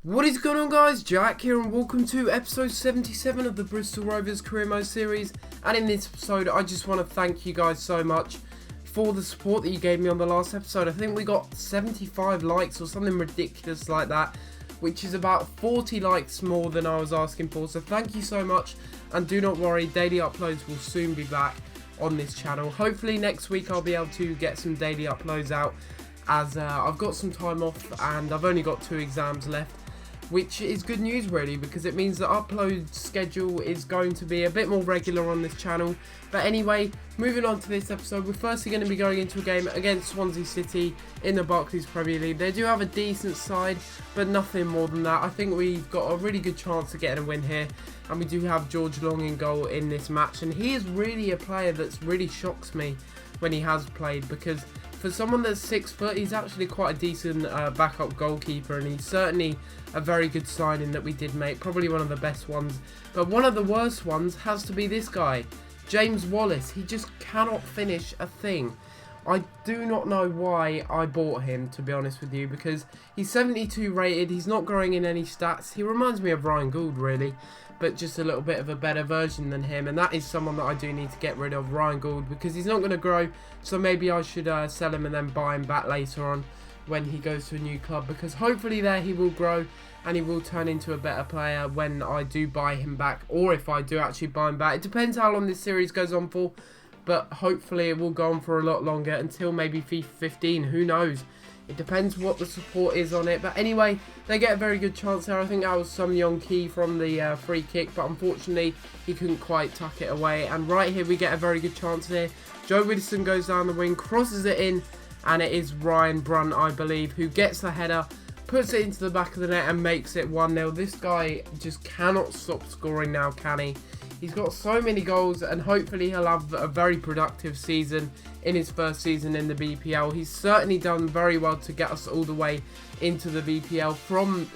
What is going on, guys? Jack here and welcome to episode 77 of the Bristol Rovers career mode series. And in this episode I just want to thank you guys so much for the support that you gave me on the last episode. I think we got 75 likes or something ridiculous like that, which is about 40 likes more than I was asking for. So thank you so much, and do not worry, daily uploads will soon be back on this channel. Hopefully next week I'll be able to get some daily uploads out, as I've got some time off and I've only got 2 exams left, which is good news really, because it means the upload schedule is going to be a bit more regular on this channel. But anyway, moving on to this episode, we're firstly going to be going into a game against Swansea City in the Barclays Premier League. They do have a decent side, but nothing more than that. I think we've got a really good chance of getting a win here, and we do have George Long in goal in this match, and he is really a player that's really shocks me when he has played, because for someone that's 6 foot, he's actually quite a decent backup goalkeeper, and he's certainly a very good signing that we did make, probably one of the best ones. But one of the worst ones has to be this guy, James Wallace. He just cannot finish a thing. I do not know why I bought him, to be honest with you, because he's 72 rated, he's not growing in any stats. He reminds me of Ryan Gould really, but just a little bit of a better version than him, and that is someone that I do need to get rid of, Ryan Gould, because he's not going to grow. So maybe I should sell him and then buy him back later on when he goes to a new club, because hopefully there he will grow and he will turn into a better player when I do buy him back, or if I do actually buy him back. It depends how long this series goes on for, but hopefully it will go on for a lot longer, until maybe FIFA 15, who knows. It depends what the support is on it. But anyway, they get a very good chance there. I think that was Sung Yong Ki from the free kick, but unfortunately he couldn't quite tuck it away. And right here we get a very good chance here. Joe Widdowson goes down the wing, crosses it in, and it is Ryan Brunt, I believe, who gets the header, puts it into the back of the net and makes it 1-0. This guy just cannot stop scoring now, can he? He's got so many goals, and hopefully he'll have a very productive season in his first season in the BPL. He's certainly done very well to get us all the way into the BPL from,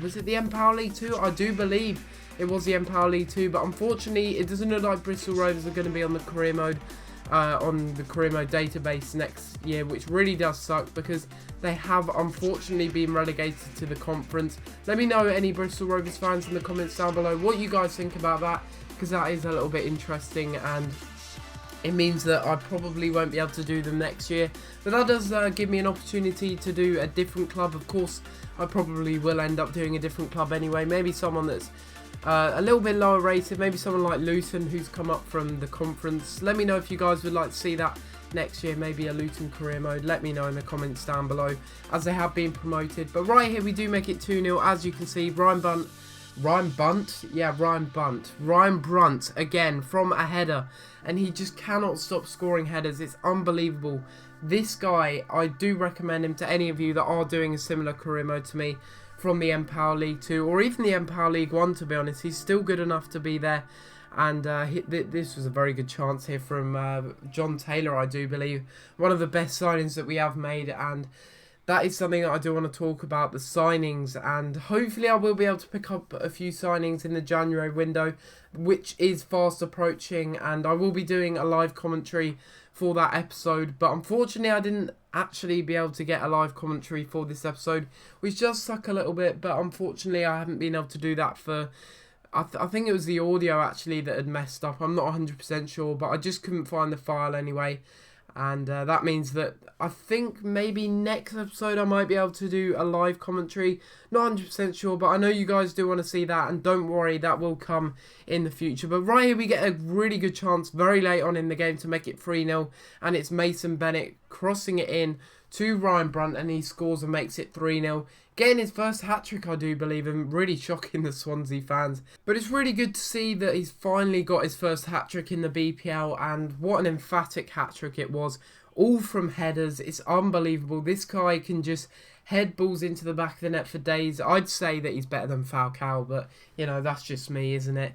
was it the Empower League 2? I do believe it was the Empower League 2, but unfortunately it doesn't look like Bristol Rovers are going to be on the career mode database next year, which really does suck, because they have unfortunately been relegated to the conference. Let me know, any Bristol Rovers fans, in the comments down below what you guys think about that, because that is a little bit interesting, and it means that I probably won't be able to do them next year. But that does give me an opportunity to do a different club. Of course, I probably will end up doing a different club anyway. Maybe someone that's a little bit lower rated, maybe someone like Luton who's come up from the conference. Let me know if you guys would like to see that next year, maybe a Luton career mode. Let me know in the comments down below, as they have been promoted. But right here we do make it 2-0, as you can see. Ryan Brunt again from a header, and he just cannot stop scoring headers. It's unbelievable. This guy, I do recommend him to any of you that are doing a similar career mode to me from the Empower League 2 or even the Empower League 1, to be honest. He's still good enough to be there, and this was a very good chance here from John Taylor, I do believe. One of the best signings that we have made, and that is something that I do want to talk about, the signings, and hopefully I will be able to pick up a few signings in the January window, which is fast approaching, and I will be doing a live commentary for that episode. But unfortunately I didn't actually be able to get a live commentary for this episode, which does suck a little bit, but unfortunately I haven't been able to do that for, I think it was the audio actually that had messed up. I'm not 100% sure, but I just couldn't find the file anyway. And that means that I think maybe next episode I might be able to do a live commentary. Not 100% sure, but I know you guys do want to see that, and don't worry, that will come in the future. But right here we get a really good chance very late on in the game to make it 3-0, and it's Mason Bennett crossing it in to Ryan Brunt, and he scores and makes it 3-0. Getting his first hat-trick, I do believe, and really shocking the Swansea fans. But it's really good to see that he's finally got his first hat-trick in the BPL, and what an emphatic hat-trick it was. All from headers. It's unbelievable. This guy can just head balls into the back of the net for days. I'd say that he's better than Falcao, but, you know, that's just me, isn't it?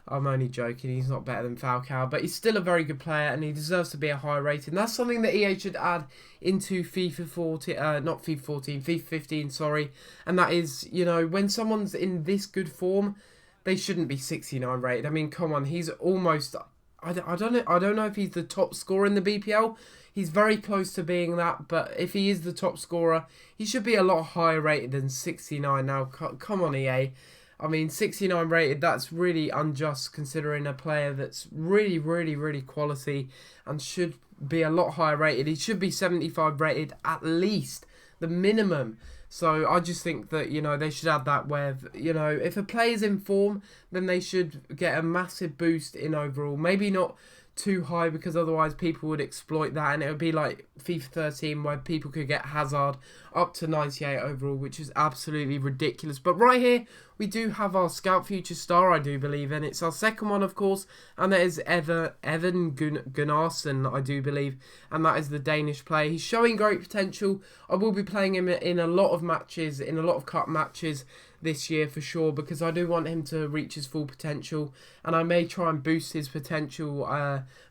I'm only joking, he's not better than Falcao, but he's still a very good player, and he deserves to be a high rating. That's something that EA should add into FIFA 14, not FIFA 14, FIFA 15, sorry. And that is, you know, when someone's in this good form, they shouldn't be 69 rated. I mean, come on, he's almost I don't know if he's the top scorer in the BPL. He's very close to being that, but if he is the top scorer, he should be a lot higher rated than 69 now. Come on, EA. I mean, 69 rated, that's really unjust considering a player that's really, really, really quality and should be a lot higher rated. He should be 75 rated at least, the minimum. So I just think that, they should add that where, if a player's in form, then they should get a massive boost in overall. Maybe not too high because otherwise people would exploit that and it would be like FIFA 13 where people could get Hazard up to 98 overall, which is absolutely ridiculous. But right here we do have our Scout Future Star, I do believe, and it's our second one, of course, and that is Evan Gunnarsson, I do believe, and that is the Danish player. He's showing great potential. I will be playing him in a lot of matches, in a lot of cup matches this year for sure, because I do want him to reach his full potential, and I may try and boost his potential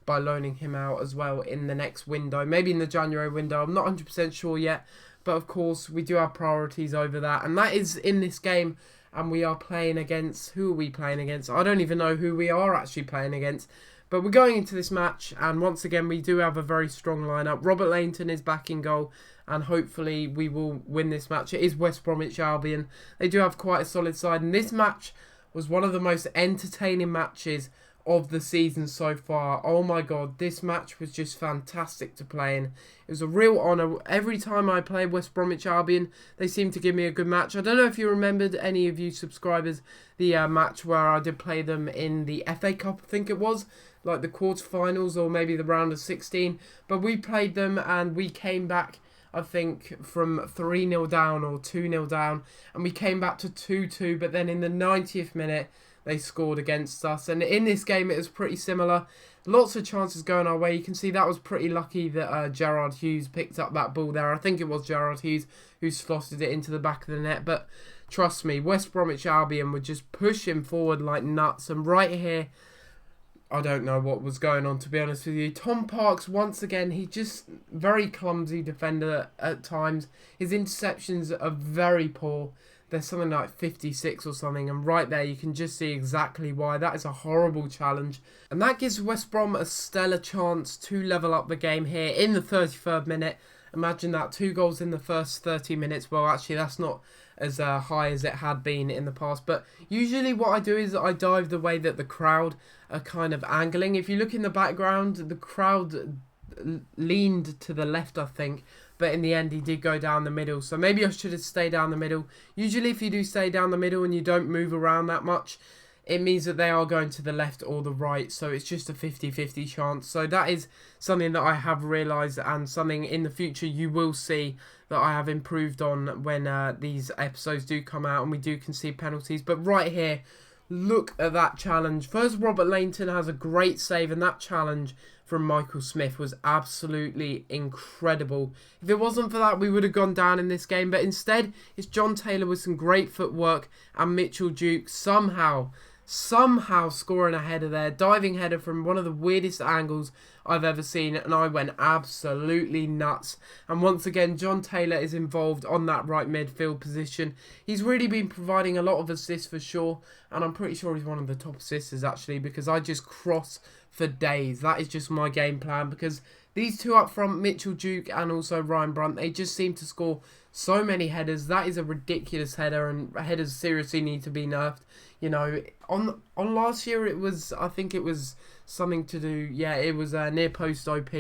by loaning him out as well in the next window, maybe in the January window. I'm not 100% sure yet, but of course we do have priorities over that, and that is in this game. And we are playing against, who are we playing against? I don't even know who we are actually playing against. But we're going into this match, and once again, we do have a very strong lineup. Robert Lainton is back in goal, and hopefully we will win this match. It is West Bromwich Albion. They do have quite a solid side, and this match was one of the most entertaining matches of the season so far. Oh my god, this match was just fantastic to play in. It was a real honour. Every time I play West Bromwich Albion, they seem to give me a good match. I don't know if you remembered, any of you subscribers, the match where I did play them in the FA Cup, I think it was, like the quarterfinals or maybe the round of 16. But we played them and we came back, I think, from 3-0 down or 2-0 down, and we came back to 2-2, but then in the 90th minute, they scored against us. And in this game, it was pretty similar. Lots of chances going our way. You can see that was pretty lucky that Gerard Hughes picked up that ball there. I think it was Gerard Hughes who slotted it into the back of the net. But trust me, West Bromwich Albion were just pushing forward like nuts. And right here, I don't know what was going on, to be honest with you. Tom Parks, once again, he just very clumsy defender at times. His interceptions are very poor. There's something like 56 or something, and right there you can just see exactly why. That is a horrible challenge, and that gives West Brom a stellar chance to level up the game here in the 33rd minute. Imagine that, 2 goals in the first 30 minutes. Well, actually that's not as high as it had been in the past, but usually what I do is I dive the way that the crowd are kind of angling. If you look in the background, the crowd leaned to the left, I think, but in the end he did go down the middle, so maybe I should have stayed down the middle. Usually if you do stay down the middle and you don't move around that much, it means that they are going to the left or the right, so it's just a 50-50 chance. So that is something that I have realised, and something in the future you will see that I have improved on when these episodes do come out and we do concede penalties. But right here, look at that challenge. First, Robert Lainton has a great save, and that challenge from Michael Smith was absolutely incredible. If it wasn't for that, we would have gone down in this game, but instead it's John Taylor with some great footwork and Mitchell Duke somehow scoring a header there, diving header from one of the weirdest angles I've ever seen, and I went absolutely nuts. And once again, John Taylor is involved on that right midfield position. He's really been providing a lot of assists for sure, and I'm pretty sure he's one of the top assisters actually, because I just cross for days. That is just my game plan, because these two up front, Mitchell Duke and also Ryan Brunt, they just seem to score so many headers. That is a ridiculous header, and headers seriously need to be nerfed. You know, on last year it was, I think it was something to do, yeah, it was near post OP,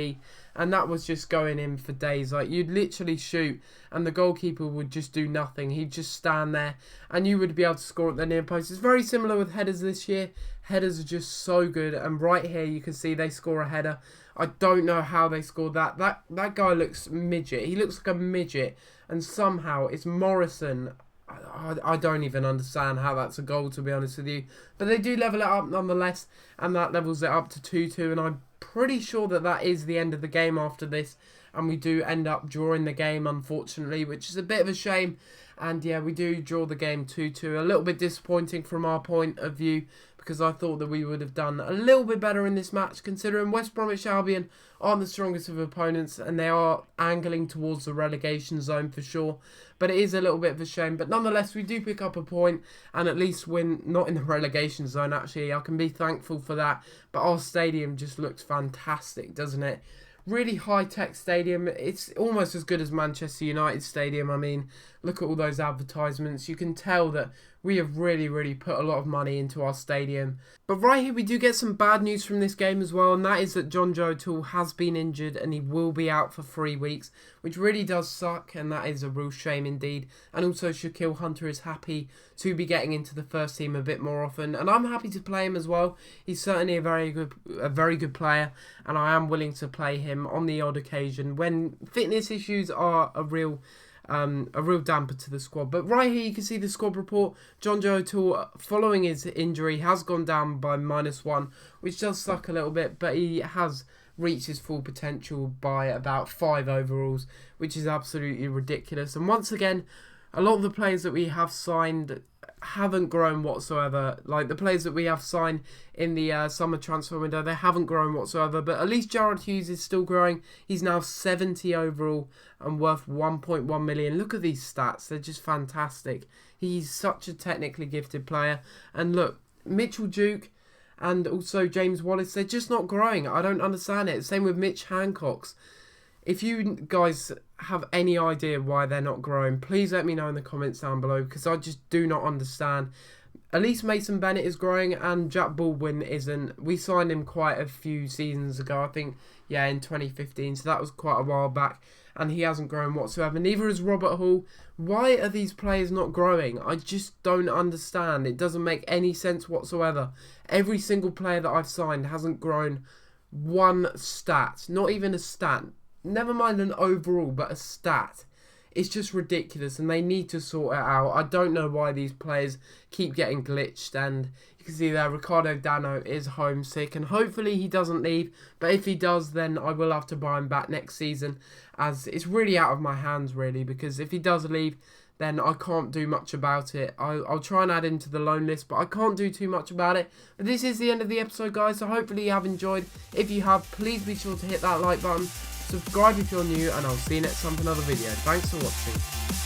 and that was just going in for days. Like, you'd literally shoot and the goalkeeper would just do nothing. He'd just stand there and you would be able to score at the near post. It's very similar with headers this year. Headers are just so good, and right here you can see they score a header. I don't know how they scored that. That guy looks midget. He looks like a midget, and somehow it's Morrison. I don't even understand how that's a goal, to be honest with you. But they do level it up nonetheless, and that levels it up to 2-2, and I'm pretty sure that that is the end of the game after this, and we do end up drawing the game, unfortunately, which is a bit of a shame. And yeah, we do draw the game 2-2. A little bit disappointing from our point of view, because I thought that we would have done a little bit better in this match, considering West Bromwich Albion aren't the strongest of opponents and they are angling towards the relegation zone for sure. But it is a little bit of a shame. But nonetheless, we do pick up a point and at least win, not in the relegation zone actually. I can be thankful for that. But our stadium just looks fantastic, doesn't it? Really high-tech stadium. It's almost as good as Manchester United Stadium. I mean, look at all those advertisements. You can tell that we have really put a lot of money into our stadium. But right here we do get some bad news from this game as well, and that is that John Joe Toole has been injured and he will be out for 3 weeks, which really does suck, and that is a real shame indeed. And also Shaquille Hunter is happy to be getting into the first team a bit more often, and I'm happy to play him as well. He's certainly a very good player, and I am willing to play him on the odd occasion when fitness issues are a real damper to the squad. But right here you can see the squad report. John Joe Toole, following his injury, has gone down by -1, which does suck a little bit, but he has reached his full potential by about 5 overalls, which is absolutely ridiculous. And once again, a lot of the players that we have signed haven't grown whatsoever. Like the players that we have signed in the summer transfer window, they haven't grown whatsoever. But at least Jared Hughes is still growing. He's now 70 overall and worth 1.1 million. Look at these stats. They're just fantastic. He's such a technically gifted player. And look, Mitchell Duke and also James Wallace, they're just not growing. I don't understand it. Same with Mitch Hancock's. If you guys have any idea why they're not growing, please let me know in the comments down below, because I just do not understand. At least Mason Bennett is growing and Jack Baldwin isn't. We signed him quite a few seasons ago, I think, yeah, in 2015, so that was quite a while back, and he hasn't grown whatsoever. Neither is Robert Hall. Why are these players not growing? I just don't understand. It doesn't make any sense whatsoever. Every single player that I've signed hasn't grown one stat, not even a stat. Never mind an overall, but a stat. It's just ridiculous, and they need to sort it out. I don't know why these players keep getting glitched, and you can see there Ricardo Dano is homesick, and hopefully he doesn't leave. But if he does, then I will have to buy him back next season, as it's really out of my hands, really, because if he does leave, then I can't do much about it. I'll try and add him to the loan list, but I can't do too much about it. But this is the end of the episode, guys, so hopefully you have enjoyed. If you have, please be sure to hit that like button. Subscribe if you're new, and I'll see you next time for another video. Thanks for watching.